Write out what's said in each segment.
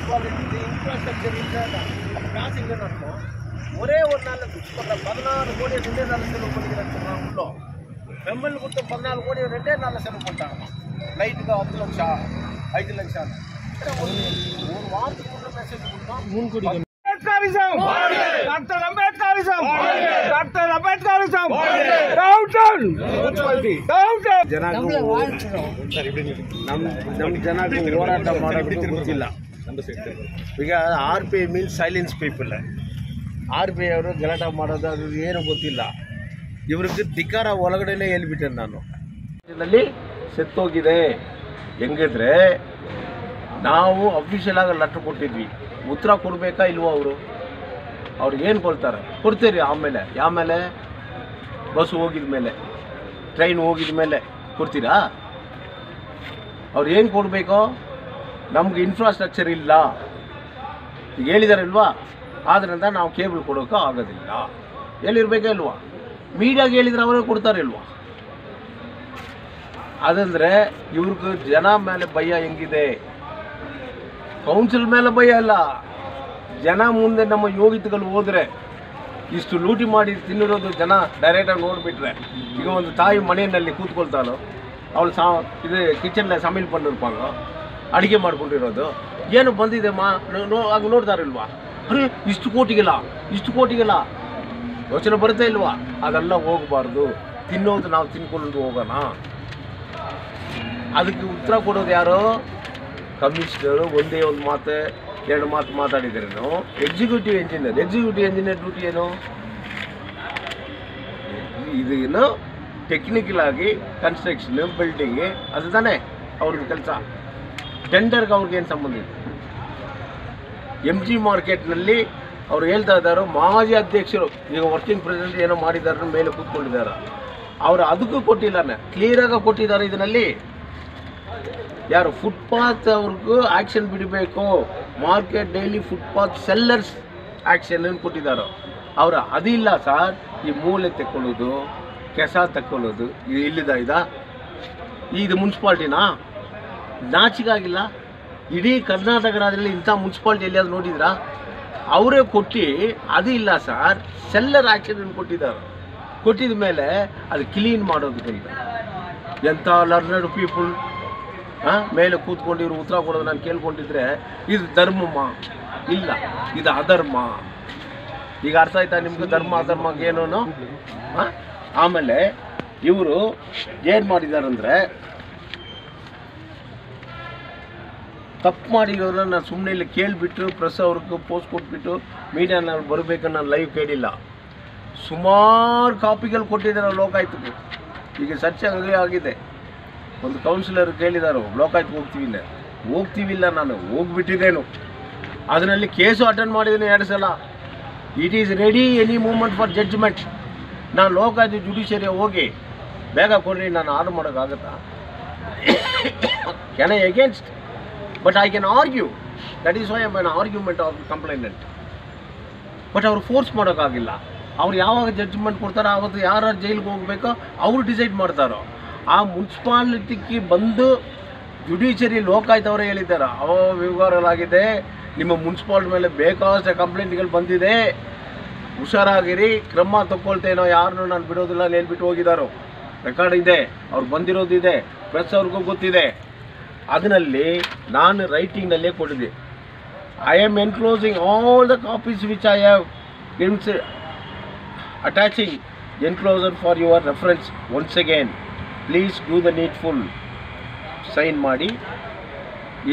Municipality infrastructure இல்லாத crossing நடக்கும். ஒரே ஒரு நாளில் ஃபிக்ஸ் பண்ணுற 14 கோடியை 2 நாளில் செலவு பண்ணிக்கிறாங்க உள்ள. பெம்பல் கொடுத்த 14 கோடியை 2 நாளில் செலவு பண்ணிட்டாங்க. லைட்டுக்கு 10 லட்சம் 5 லட்சம் ஒரு வாரத்துக்குள்ள மெசேஜ் கொடுத்தோம். 3 கோடி ಡಾಕ್ಟರ್ ಅಂಬೇಡ್ಕರಿಸಂ ಡಾಕ್ಟರ್ ಅಂಬೇಡ್ಕರಿಸಂ ಡೌನ್ ನಮ್ಮ ಜನಕ್ಕೆ ಹೋರಾಟ ಮಾಡೋದಕ್ಕೆ ಗೊತ್ತಿಲ್ಲ. ಈಗ RPI means silence people. RPI ಅವರು ಗಲಾಟೆ ಮಾಡೋದು ಅದು ಏನು ಗೊತ್ತಿಲ್ಲ. ಇವ್ರಿಗೆ ಧಿಕ್ಕಾರ ಒಳಗಡೆನೆ ಹೇಳ್ಬಿಟ್ಟೆ ನಾನು. ಇದರಲ್ಲಿ ಸತ್ತೋಗಿದೆ ಹೆಂಗಿದ್ರೆ ನಾವು ಅಫಿಷಿಯಲ್ ಆಗಿ ಲೆಟರ್ ಕೊಟ್ಟಿದ್ವಿ. ಉತ್ತರ ಕೊಡಬೇಕಾ ಇಲ್ವೋ ಅವ್ರಿಗೆ ಏನು ಕೊಡ್ತಾರೆ ಕೊಡ್ತೀರಿ. ಆಮೇಲೆ ಬಸ್ ಹೋಗಿದ ಮೇಲೆ ಟ್ರೈನ್ ಹೋಗಿದ ಮೇಲೆ ಕೊಡ್ತೀರಾ? ಅವ್ರು ಏನು ಕೊಡಬೇಕೋ ನಮ್ಗೆ ಇನ್ಫ್ರಾಸ್ಟ್ರಕ್ಚರ್ ಇಲ್ಲ ಈಗ ಹೇಳಿದಾರಲ್ವಾ, ಆದ್ದರಿಂದ ನಾವು ಕೇಬಲ್ ಕೊಡೋಕೆ ಆಗೋದಿಲ್ಲ. ಹೇಳಿರ್ಬೇಕೇ ಇಲ್ವಾ? ಮೀಡಿಯಾಗೆ ಹೇಳಿದ್ರೆ ಅವರೇ ಕೊಡ್ತಾರೆ ಇಲ್ವಾ? ಅದಂದರೆ ಇವ್ರಿಗೆ ಜನ ಮೇಲೆ ಭಯ ಹೆಂಗಿದೆ, ಕೌನ್ಸಿಲ್ ಮೇಲೆ ಭಯ ಇಲ್ಲ. ಜನ ಮುಂದೆ ನಮ್ಮ ಯೋಗಿತಗಳು ಹೋದರೆ ಇಷ್ಟು ಲೂಟಿ ಮಾಡಿ ತಿನ್ನಿರೋದು ಜನ ಡೈರೆಕ್ಟಾಗಿ ನೋಡಿಬಿಟ್ರೆ. ಈಗ ಒಂದು ತಾಯಿ ಮನೆಯಲ್ಲಿ ಕೂತ್ಕೊಳ್ತಾಳೋ, ಅವಳು ಇದು ಕಿಚನ್ನಲ್ಲಿ ಸಮೇಲ್ பண்ணிருப்பாங்க, ಅಡುಗೆ ಮಾಡ್ಕೊಂಡಿರೋದು ಏನು ಬಂದಿದೆ ಆಗ ನೋಡ್ತಾರಿಲ್ವಾ? ಅರೆ ಇಷ್ಟು ಕೋಟಿಗೆಲ್ಲ ಯೋಚನೆ ಬರುತ್ತೆ ಇಲ್ವಾ? ಅದೆಲ್ಲ ಹೋಗಬಾರ್ದು. ತಿನ್ನೋದು ನಾವು ತಿನ್ಕೊಂಡು ಹೋಗೋಣ. ಅದಕ್ಕೆ ಉತ್ತರ ಕೊಡೋದು ಯಾರು? ಕಮಿಷನರು. ಒಂದೇ ಒಂದು ಮಾತು 2 ಮಾತು ಮಾತಾಡಿದ್ರೇನು ಎಕ್ಸಿಕ್ಯೂಟಿವ್ ಇಂಜಿನಿಯರ್ ಡ್ಯೂಟಿ ಏನು? ಇದೇನು ಟೆಕ್ನಿಕಲ್ ಆಗಿ ಕನ್ಸ್ಟ್ರಕ್ಷನ್ ಬಿಲ್ಡಿಂಗ್ ಅದು ತಾನೇ ಅವ್ರಿಗೆ ಕೆಲಸ. ಟೆಂಡರ್ಗೆ ಅವ್ರಿಗೇನು ಸಂಬಂಧ ಇದೆ? MG ಮಾರ್ಕೆಟ್ನಲ್ಲಿ ಅವ್ರು ಹೇಳ್ತಾ ಇದ್ದಾರೆ ಮಾಜಿ ಅಧ್ಯಕ್ಷರು ಈಗ ವರ್ಕಿಂಗ್ ಪ್ರೆಸಿಡೆಂಟ್ ಏನೋ ಮಾಡಿದ್ದಾರೆ ಮೇಲೆ ಕೂತ್ಕೊಂಡಿದ್ದಾರೆ. ಅವರು ಅದಕ್ಕೂ ಕೊಟ್ಟಿಲ್ಲ, ಕ್ಲಿಯರಾಗಿ ಕೊಟ್ಟಿದ್ದಾರೆ. ಇದರಲ್ಲಿ ಯಾರು ಫುಟ್ಪಾತ್ ಅವ್ರಿಗೂ ಆ್ಯಕ್ಷನ್ ಬಿಡಬೇಕು. Market daily footpath sellers action ಕೊಟ್ಟಿದ್ದಾರೆ. ಅವರು ಅದಿಲ್ಲ ಸರ್. ಈ ಮೂಲೆ ತಕ್ಕೊಳ್ಳೋದು, ಕೆಸ ತಕ್ಕೊಳ್ಳೋದು ಇದು ಮುನ್ಸಿಪಾಲ್ಟಿನಾ? ನಾಚಿಕಾಗಿಲ್ಲ? ಇಡೀ ಕರ್ನಾಟಕ ರಾಜ್ಯದಲ್ಲಿ ಇಂಥ ಮುನ್ಸಿಪಾಲ್ಟಿ ಎಲ್ಲಿಯಾದ್ರು ನೋಡಿದ್ರಾ? ಅವರೇ ಕೊಟ್ಟು ಅದು ಇಲ್ಲ ಸರ್. ಸೆಲ್ಲರ್ ಆ್ಯಕ್ಷನ್ ಕೊಟ್ಟಿದ ಮೇಲೆ ಅದು ಕ್ಲೀನ್ ಮಾಡೋದಕ್ಕಿಂತ ಎಂಥ ಲರ್ನರ್ಡ್ ಪೀಪಲ್ ಮೇಲೆ ಕೂತ್ಕೊಂಡಿರು ಉತ್ತರ ಕೊಡೋದು ನಾನು ಕೇಳ್ಕೊಂಡಿದ್ರೆ ಇದು ಧರ್ಮಮ್ಮ ಇಲ್ಲ, ಇದು ಅಧರ್ಮ. ಈಗ ಅರ್ಥ ಆಯ್ತಾ ನಿಮ್ಗೆ? ಧರ್ಮ ಅಧರ್ಮಕ್ಕೆ ಏನೋ. ಆಮೇಲೆ ಇವರು ಏನು ಮಾಡಿದಾರಂದರೆ ತಪ್ಪು ಮಾಡಿರೋದನ್ನ ನಾನು ಸುಮ್ಮನೆ ಇಲ್ಲಿ ಕೇಳಿಬಿಟ್ಟು ಪ್ರೆಸ್ ಅವ್ರಿಗೆ ಪೋಸ್ಟ್ ಕೊಟ್ಬಿಟ್ಟು ಮೀಡಿಯಾನಲ್ಲಿ ಬರಬೇಕನ್ನ ನಾನು ಲೈವ್ ಕೇಳಿಲ್ಲ. ಸುಮಾರು ಕಾಪಿಗಳು ಕೊಟ್ಟಿದ್ದಾರೆ ಲೋಕಾಯುಕ್ತಕ್ಕೆ. ಈಗ ಚರ್ಚೆ ಆಗಿದೆ. ಒಂದು ಕೌನ್ಸಿಲರ್ ಕೇಳಿದಾರು ಲೋಕಾಯುಕ್ತ ಹೋಗ್ತೀವಿಲ್ಲ. ನಾನು ಹೋಗ್ಬಿಟ್ಟಿದ್ದೇನು. ಅದರಲ್ಲಿ ಕೇಸು ಅಟೆಂಡ್ ಮಾಡಿದ್ದೀನಿ 2 ಸಲ. It is ready any moment for judgment. ನಾನು ಲೋಕಾಯುಕ್ತ ಜುಡಿಷಿಯರಿ ಹೋಗಿ ಬೇಗ ಕೊಡ್ರಿ ನಾನು ಆರ್ಡರ್ ಮಾಡೋಕ್ಕಾಗತ್ತಾ? Can I against? But I can argue. That is why I on argument of complainant. But ಅವ್ರು ಫೋರ್ಸ್ ಮಾಡೋಕ್ಕಾಗಿಲ್ಲ. ಅವ್ರು ಯಾವಾಗ ಜಡ್ಜ್ಮೆಂಟ್ ಕೊಡ್ತಾರೋ ಆವತ್ತು ಯಾರು ಜೈಲಿಗೆ ಹೋಗಬೇಕೋ ಅವರು ಡಿಸೈಡ್ ಮಾಡ್ತಾರೋ. ಆ ಮುನ್ಸಿಪಾಲಿಟಿಗೆ ಬಂದು ಜುಡಿಷಿಯರಿ ಲೋಕಾಯುಕ್ತ ಅವರೇ ಹೇಳಿದ್ದಾರೆ ಅವ್ಯವಹಾರಗಳಾಗಿದೆ, ನಿಮ್ಮ ಮುನ್ಸಿಪಾಲ್ಟಿ ಮೇಲೆ ಬೇಕಾದಷ್ಟು ಕಂಪ್ಲೇಂಟ್ಗಳು ಬಂದಿದೆ, ಹುಷಾರಾಗಿರಿ, ಕ್ರಮ ತಗೊಳ್ತೇನೋ, ಯಾರನ್ನೂ ನಾನು ಬಿಡೋದಿಲ್ಲ ಹೇಳ್ಬಿಟ್ಟು ಹೋಗಿದ್ದಾರೋ. ರೆಕಾರ್ಡ್ ಇದೆ, ಅವ್ರು ಬಂದಿರೋದಿದೆ, ಪ್ರೆಸ್ ಅವ್ರಿಗೂ ಗೊತ್ತಿದೆ. ಅದರಲ್ಲಿ ನಾನು ರೈಟಿಂಗ್ನಲ್ಲೇ ಕೊಟ್ಟಿದ್ದೆ. I am enclosing all the copies which I have attaching enclosure for your reference. Once again please do the needful. Sign ಮಾಡಿ.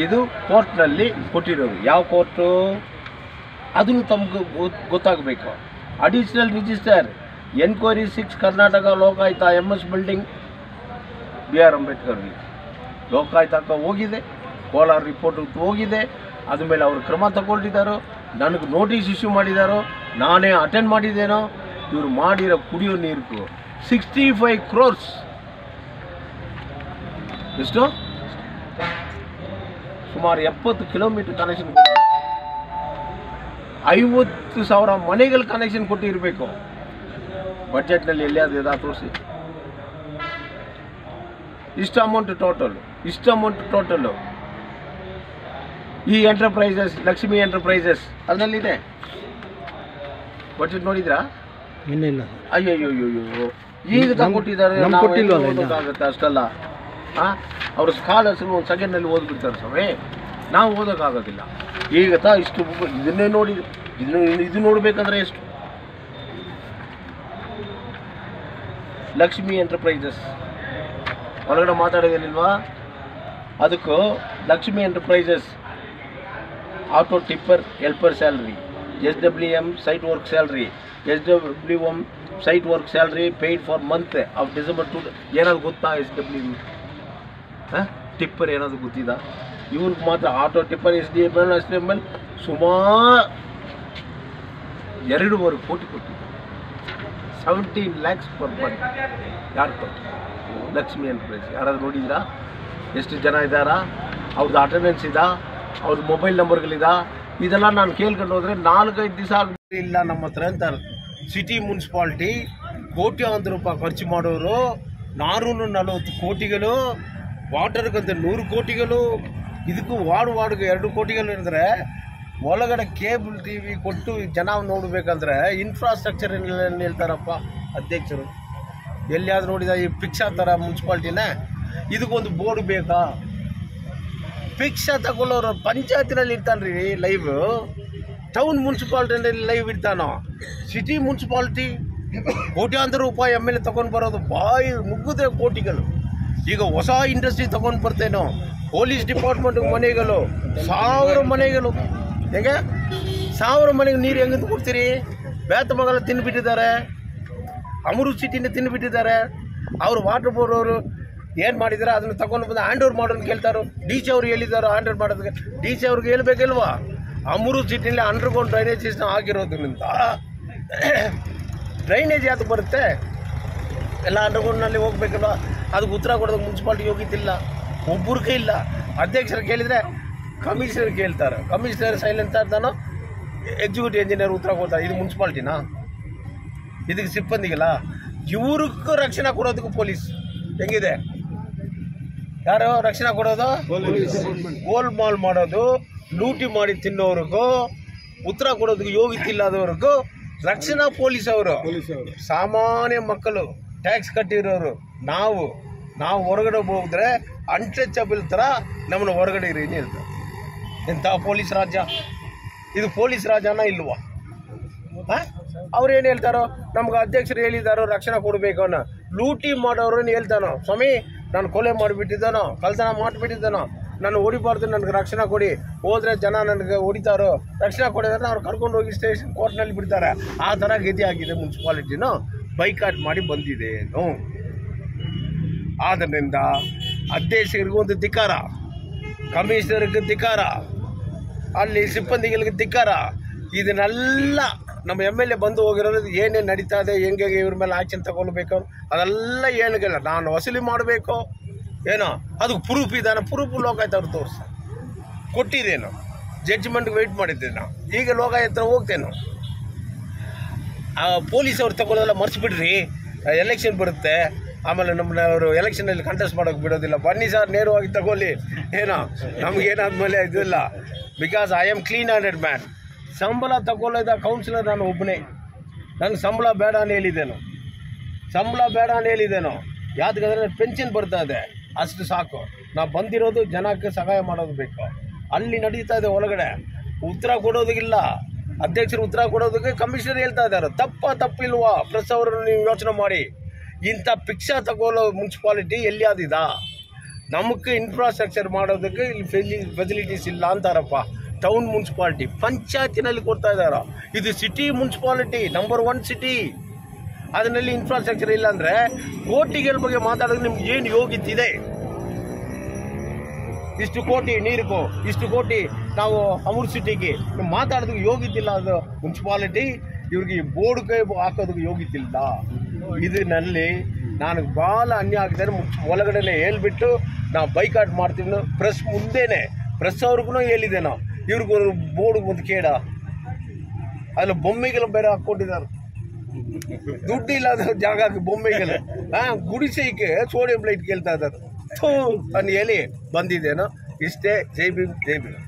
ಇದು ಕೋರ್ಟ್ನಲ್ಲಿ ಕೊಟ್ಟಿರೋದು. ಯಾವ ಕೋರ್ಟು ಅದನ್ನು ತಮಗೆ ಗೊತ್ತಾಗಬೇಕು. Additional register enquiry 6 Karnataka Lokayukta MS building BR Ambedkar ಲೋಕಾಯುಕ್ತಕ್ಕೆ ಹೋಗಿದೆ. ಕೋಲಾರ ರಿಪೋರ್ಟ್ ಹೋಗಿದೆ. ಅದ ಮೇಲೆ ಅವರು ಕ್ರಮ ತಗೊಳ್ತಿದ್ದಾರೋ, ನನಗೆ ನೋಟಿಸ್ ಇಶ್ಯೂ ಮಾಡಿದಾರೋ, ನಾನೇ ಅಟೆಂಡ್ ಮಾಡಿದ್ದೇನೋ. ಇವರು ಮಾಡಿರೋ ಕುಡಿಯೋ ನೀರು 65 crores. ಎಷ್ಟು? ಸುಮಾರು 70 ಕಿಲೋಮೀಟರ್ ಕನೆಕ್ಷನ್, 50,000 ಮನೆಗಳು ಕನೆಕ್ಷನ್ ಕೊಟ್ಟಿರಬೇಕು. ಬಜೆಟ್ನಲ್ಲಿ ಎಲ್ಲಿಯಾದ ತೋರಿಸಿ. ಇಷ್ಟು ಅಮೌಂಟ್ ಟೋಟಲ್ ಈ ಎಂಟರ್ಪ್ರೈಸಸ್ ಲಕ್ಷ್ಮಿ ಎಂಟರ್ಪ್ರೈಸಸ್ ಅದರಲ್ಲಿದೆ ಬಡ್ಜೆಟ್ ನೋಡಿದ್ರಾ? ಇನ್ನಿಲ್ಲ. ಅಯ್ಯೋ ಈಗ ತಗೊಟ್ಟಿದ್ದಾರೆ, ಓದೋಕ್ಕಾಗುತ್ತೆ ಅಷ್ಟಲ್ಲ. ಅವ್ರ ಸ್ಕಾಲರ್ಸ್ ಒಂದು ಸೆಕೆಂಡ್ನಲ್ಲಿ ಓದ್ಬಿಡ್ತಾರೆ ಸ್ವಾಮಿ, ನಾವು ಓದೋಕ್ಕಾಗೋದಿಲ್ಲ. ಈಗ ಇಷ್ಟು ಇದನ್ನೇ ನೋಡಿ ಇದು ನೋಡ್ಬೇಕಂದ್ರೆ ಎಷ್ಟು? ಲಕ್ಷ್ಮಿ ಎಂಟರ್ಪ್ರೈಸಸ್ ಹೊರಗಡೆ ಮಾತಾಡೋದೇನಿಲ್ವಾ? ಅದಕ್ಕೂ Lakshmi enterprises auto tipper helper salary, SWM site work salary, SWM site work salary paid for month of December 2. ಏನಾದ್ರು ಗೊತ್ತಾ SWM ಟಿಪ್ಪರ್ ಏನಾದ್ರು ಗೊತ್ತಿದ್ದ? ಇವ್ರಿಗೆ ಮಾತ್ರ ಆಟೋ ಟಿಪ್ಪರ್ SDML ಸುಮಾರು 2.5 ಕೋಟಿ ಕೊಟ್ಟಿದ್ದ. 17 lakhs ಪರ್ ಮಂತ್. ಯಾರು ಕೊಟ್ಟು? ಲಕ್ಷ್ಮಿ ಎಂಟರ್ಪ್ರೈಸ್. ಯಾರಾದ್ರು ನೋಡಿದ್ರಾ? ಎಷ್ಟು ಜನ ಇದ್ದಾರಾ? ಅವ್ರದ್ದು ಅಟೆಂಡೆನ್ಸ್ ಇದಾ? ಅವ್ರದ್ದು ಮೊಬೈಲ್ ನಂಬರ್ಗಳಿದಾ? ಇದೆಲ್ಲ ನಾನು ಕೇಳ್ಕೊಂಡು ಹೋದರೆ 4-5 ದಿವಸ ಇಲ್ಲ ನಮ್ಮ ಹತ್ರ ಅಂತ. ಸಿಟಿ ಮುನ್ಸಿಪಾಲ್ಟಿ ಕೋಟ್ಯಾಂತರ ರೂಪಾಯಿ ಖರ್ಚು ಮಾಡೋರು, 440 ಕೋಟಿಗಳು, ವಾಟರ್ಗಂತ 100 ಕೋಟಿಗಳು, ಇದಕ್ಕೂ ವಾರ್ಡ್ಗೆ 2 ಕೋಟಿಗಳು ಇರಿದ್ರೆ ಒಳಗಡೆ ಕೇಬಲ್ TV ಕೊಟ್ಟು ಜನ ನೋಡಬೇಕಂದ್ರೆ ಇನ್ಫ್ರಾಸ್ಟ್ರಕ್ಚರ್ ಏನು ಹೇಳ್ತಾರಪ್ಪ ಅಧ್ಯಕ್ಷರು? ಎಲ್ಲಿಯಾದ್ರೂ ನೋಡಿದ ಈ ಪಿಕ್ಷಾ ಥರ ಮುನ್ಸಿಪಾಲ್ಟಿನೇ? ಇದಕ್ಕೊಂದು ಬೋರ್ಡ್ ಬೇಕಾ? ಪಿಕ್ಷಾ ತಗೊಳ್ಳೋರು ಪಂಚಾಯತಿನಲ್ಲಿ ಇರ್ತಾನ್ರಿ ಲೈವ್, ಟೌನ್ ಮುನ್ಸಿಪಾಲ್ಟಿನಲ್ಲಿ ಲೈವ್ ಇರ್ತಾನೋ? ಸಿಟಿ ಮುನ್ಸಿಪಾಲ್ಟಿ ಕೋಟ್ಯಾಂತರ ರೂಪಾಯಿ MLA ತೊಗೊಂಡು ಬರೋದು, ಬಾಯಿ ಮುಗಿದ್ರೆ ಕೋಟಿಗಳು. ಈಗ ಹೊಸ ಇಂಡಸ್ಟ್ರಿ ತೊಗೊಂಡು ಬರ್ತೇನೋ, ಪೊಲೀಸ್ ಡಿಪಾರ್ಟ್ಮೆಂಟ್ ಮನೆಗಳು, 1000 ಮನೆಗಳು. ಹೇಗೆ 1000 ಮನೆಗೆ ನೀರು ಹೆಂಗೆ ಕೊಡ್ತೀರಿ? ಬೇತಮಗಲ ತಿಂದುಬಿಟ್ಟಿದ್ದಾರೆ, ಅಮೃತ್ ಸಿಟಿನ ತಿಂದುಬಿಟ್ಟಿದ್ದಾರೆ. ಅವರು ವಾಟರ್ ಬೋರ್ಡ್ ಅವರು ಏನು ಮಾಡಿದ್ದಾರೆ ಅದನ್ನು ತಗೊಂಡು ಬಂದು ಹ್ಯಾಂಡ್ ಓವರ್ ಮಾಡೋದು ಕೇಳ್ತಾರೋ? DC ಅವ್ರು ಹೇಳಿದಾರೋ ಹ್ಯಾಂಡ್ ಓವರ್ ಮಾಡೋದಕ್ಕೆ? DC ಅವ್ರಿಗೆ ಹೇಳ್ಬೇಕಲ್ವಾ? ಅಮೃತ್ ಸಿಟಿನಲ್ಲಿ ಅಂಡರ್ಗ್ರೌಂಡ್ ಡ್ರೈನೇಜ್ ಸಿಸ್ಟಮ್ ಆಗಿರೋದ್ರಿಂದ ಡ್ರೈನೇಜ್ ಯಾಕೆ ಬರುತ್ತೆ? ಎಲ್ಲ ಅಂಡರ್ಗ್ರೌಂಡ್ನಲ್ಲಿ ಹೋಗ್ಬೇಕಲ್ವ? ಅದಕ್ಕೆ ಉತ್ತರ ಕೊಡೋದಕ್ಕೆ ಮುನ್ಸಿಪಾಲ್ಟಿ ಯೋಗ್ಯತಿಲ್ಲ, ಒಬ್ಬರಿಗೆ ಇಲ್ಲ. ಅಧ್ಯಕ್ಷರು ಕೇಳಿದರೆ ಕಮಿಷನರ್ ಕೇಳ್ತಾರೆ, ಕಮಿಷನರ್ ಸೈಲೆಂಟ್ ಇರ್ತಾನೋ, ಎಕ್ಸಿಕ್ಯೂಟಿವ್ ಇಂಜಿನಿಯರ್ ಉತ್ತರ ಕೊಡ್ತಾರೆ. ಇದು ಮುನ್ಸಿಪಾಲ್ಟಿನಾ? ಇದಕ್ಕೆ ಸಿಬ್ಬಂದಿಗಿಲ್ಲ. ಇವ್ರಿಗೂ ರಕ್ಷಣೆ ಕೊಡೋದಕ್ಕೂ ಪೊಲೀಸ್ ಹೆಂಗಿದೆ? ಯಾರು ರಕ್ಷಣೆ ಕೊಡೋದು? ಗೋಲ್ ಮಾಲ್ ಮಾಡೋದು, ಲೂಟಿ ಮಾಡಿ ತಿನ್ನೋರಿಗೂ ಉತ್ತರ ಕೊಡೋದಕ್ಕೆ ಯೋಗ್ಯತೆ ಇಲ್ಲದವ್ರಿಗೂ ರಕ್ಷಣಾ ಪೊಲೀಸ್ ಅವರು. ಸಾಮಾನ್ಯ ಮಕ್ಕಳು ಟ್ಯಾಕ್ಸ್ ಕಟ್ಟಿರೋರು ನಾವು ಹೊರಗಡೆ ಹೋಗಿದ್ರೆ ಅನ್ಟಚಬಲ್ ಥರ ನಮ್ಮನ್ನು ಹೊರಗಡೆ ಇರಿ ಹೇಳ್ತಾರೆ. ಎಂಥ ಪೊಲೀಸ್ ರಾಜ್ಯ ಇದು? ಪೊಲೀಸ್ ರಾಜ್ಯನ ಇಲ್ವಾ? ಅವ್ರೇನು ಹೇಳ್ತಾರೋ? ನಮ್ಗೆ ಅಧ್ಯಕ್ಷರು ಹೇಳಿದಾರೋ ರಕ್ಷಣೆ ಕೊಡಬೇಕು ಅನ್ನೋ. ಲೂಟಿ ಮಾಡೋರನ್ನ ಹೇಳ್ತಾನೋ, ಸ್ವಾಮಿ ನಾನು ಕೊಲೆ ಮಾಡಿಬಿಟ್ಟಿದ್ದಾನೋ, ಕಳ್ತನ ಮಾಡಿಬಿಟ್ಟಿದ್ದಾನೋ, ನಾನು ಹೊಡಿಬಾರ್ದು, ನನಗೆ ರಕ್ಷಣೆ ಕೊಡಿ, ಹೋದರೆ ಜನ ನನಗೆ ಹೊಡಿತಾರೋ, ರಕ್ಷಣೆ ಕೊಡಿದ್ರೆ ಅವ್ರು ಕರ್ಕೊಂಡು ಹೋಗಿ ಸ್ಟೇಷನ್ ಕೋರ್ಟ್ನಲ್ಲಿ ಬಿಡ್ತಾರೆ. ಆ ಥರ ಗತಿ ಆಗಿದೆ ಮುನ್ಸಿಪಾಲಿಟಿನೂ, ಬೈಕಾಟ್ ಮಾಡಿ ಬಂದಿದೇನು. ಆದ್ದರಿಂದ ಅಧ್ಯಕ್ಷರಿಗೊಂದು ಧಿಕ್ಕಾರ, ಕಮಿಷನರ್ಗೆ ಧಿಕ್ಕಾರ, ಅಲ್ಲಿ ಸಿಬ್ಬಂದಿಗಳಿಗೆ ಧಿಕ್ಕಾರ. ಇದನ್ನೆಲ್ಲ ನಮ್ಮ MLA ಬಂದು ಹೋಗಿರೋದು ಏನೇನು ನಡೀತಾ ಇದೆ, ಹೆಂಗೆ ಇವ್ರ ಮೇಲೆ ಆ್ಯಕ್ಷನ್ ತಗೊಳ್ಬೇಕು ಅದೆಲ್ಲ ಏನಿಲ್ಲ. ನಾನು ವಸೂಲಿ ಮಾಡಬೇಕು ಏನೋ, ಅದಕ್ಕೆ ಪ್ರೂಫ್ ಇದ್ದಾನೆ, ಪ್ರೂಫ್ ಲೋಕಾಯುಕ್ತ ಅವ್ರು ತೋರಿಸ ಕೊಟ್ಟಿದ್ದೇನು, ಜಡ್ಜ್ಮೆಂಟ್ಗೆ ವೆಯ್ಟ್ ಮಾಡಿದ್ದೇನು. ಈಗ ಲೋಕಾಯುಕ್ತ ಹೋಗ್ತೇನು? ಪೊಲೀಸ್ ಅವ್ರು ತಗೊಳ್ಳೋದೆಲ್ಲ ಮರ್ಸ್ಬಿಡ್ರಿ, ಎಲೆಕ್ಷನ್ ಬರುತ್ತೆ, ಆಮೇಲೆ ಅವರು ಎಲೆಕ್ಷನಲ್ಲಿ ಕಂಟೆಸ್ಟ್ ಮಾಡೋಕ್ಕೆ ಬಿಡೋದಿಲ್ಲ. ಬನ್ನಿ ಸರ್ ನೇರವಾಗಿ ತಗೊಳ್ಳಿ, ಏನೋ ನಮಗೇನಾದ್ಮೇಲೆ ಇದಿಲ್ಲ. Because I am clean handed man. ಸಂಬಳ ತಗೊಳ್ಳೋದ ಕೌನ್ಸಿಲರ್ ನಾನು ಒಬ್ಬನೇ. ನನಗೆ ಸಂಬಳ ಬೇಡ ಅಂತ ಹೇಳಿದ್ದೇನೋ, ಯಾವ್ದಾದ್ರೆ ಪೆನ್ಷನ್ ಬರ್ತಾ ಇದೆ ಅಷ್ಟು ಸಾಕು. ನಾವು ಬಂದಿರೋದು ಜನಕ್ಕೆ ಸಹಾಯ ಮಾಡೋದು ಬೇಕು. ಅಲ್ಲಿ ನಡೀತಾ ಇದೆ ಒಳಗಡೆ ಉತ್ತರ ಕೊಡೋದಕ್ಕಿಲ್ಲ. ಅಧ್ಯಕ್ಷರು ಉತ್ತರ ಕೊಡೋದಕ್ಕೆ ಕಮಿಷನರ್ ಹೇಳ್ತಾ ಇದ್ದಾರೆ. ತಪ್ಪಿಲ್ವಾ? ಪ್ರೆಸ್ ಅವರನ್ನು ನೀವು ಯೋಚನೆ ಮಾಡಿ. ಇಂಥ ಪಿಕ್ಷಾ ತಗೊಳ್ಳೋ ಮುನ್ಸಿಪಾಲಿಟಿ ಎಲ್ಲಿಯಾದಿದ? ನಮಗೆ ಇನ್ಫ್ರಾಸ್ಟ್ರಕ್ಚರ್ ಮಾಡೋದಕ್ಕೆ ಇಲ್ಲಿ ಫೆಸಿಲಿಟೀಸ್ ಇಲ್ಲ ಅಂತಾರಪ್ಪ. ಟೌನ್ ಮುನ್ಸಿಪಾಲಿಟಿ ಪಂಚಾಯತಿನಲ್ಲಿ ಕೊಡ್ತಾ ಇದ್ದಾರ. ಇದು ಸಿಟಿ ಮುನ್ಸಿಪಾಲಿಟಿ, ನಂಬರ್ 1 ಸಿಟಿ. ಅದರಲ್ಲಿ ಇನ್ಫ್ರಾಸ್ಟ್ರಕ್ಚರ್ ಇಲ್ಲ ಅಂದರೆ ಕೋಟಿಗಳ ಬಗ್ಗೆ ಮಾತಾಡೋದು ನಿಮ್ಗೆ ಏನು ಯೋಗ್ಯತೆ ಇದೆ? ಇಷ್ಟು ಕೋಟಿ ನೀರಿಗೂ, ಇಷ್ಟು ಕೋಟಿ ನಾವು ಅಮೃತ್ ಸಿಟಿಗೆ ಮಾತಾಡೋದಕ್ಕೆ ಯೋಗ್ಯತಿಲ್ಲ. ಅದು ಮುನ್ಸಿಪಾಲಿಟಿ ಇವ್ರಿಗೆ ಬೋರ್ಡ್ ಕೈ ಹಾಕೋದಕ್ಕೆ ಯೋಗ್ಯತಿಲ್ಲ. ಇದರಲ್ಲಿ ನನಗೆ ಭಾಳ ಅನ್ಯಾಯ ಆಗ್ತಾರೆ. ಒಳಗಡೆ ಹೇಳ್ಬಿಟ್ಟು ನಾವು ಬೈಕಾಟ್ ಮಾಡ್ತೀವಿ. ಪ್ರೆಸ್ ಮುಂದೆನೇ, ಪ್ರೆಸ್ ಅವ್ರಿಗೂ ಹೇಳಿದ್ದೇನೋ, ಇವ್ರಿಗೂ ಬೋರ್ಡ್ ಒಂದು ಕೇಡ, ಅದ್ರಲ್ಲಿ ಬೊಮ್ಮೆಗಳು ಬೇರೆ ಹಾಕ್ಕೊಂಡಿದ್ದಾರೆ. ದುಡ್ಡು ಇಲ್ಲದ ಜಾಗ ಬೊಮ್ಮೆಗಳು ಗುಡಿಸೈಕೆ ಸೋಡಿಯಂ ಲೈಟ್ ಕೇಳ್ತಾ ಇದ್ದಾರೆ. ಅಂತ ಹೇಳಿ ಬಂದಿದ್ದೇನೋ. ಇಷ್ಟೇ. ಜೈ ಭೀಮ್, ಜೈ ಭೀಮ್.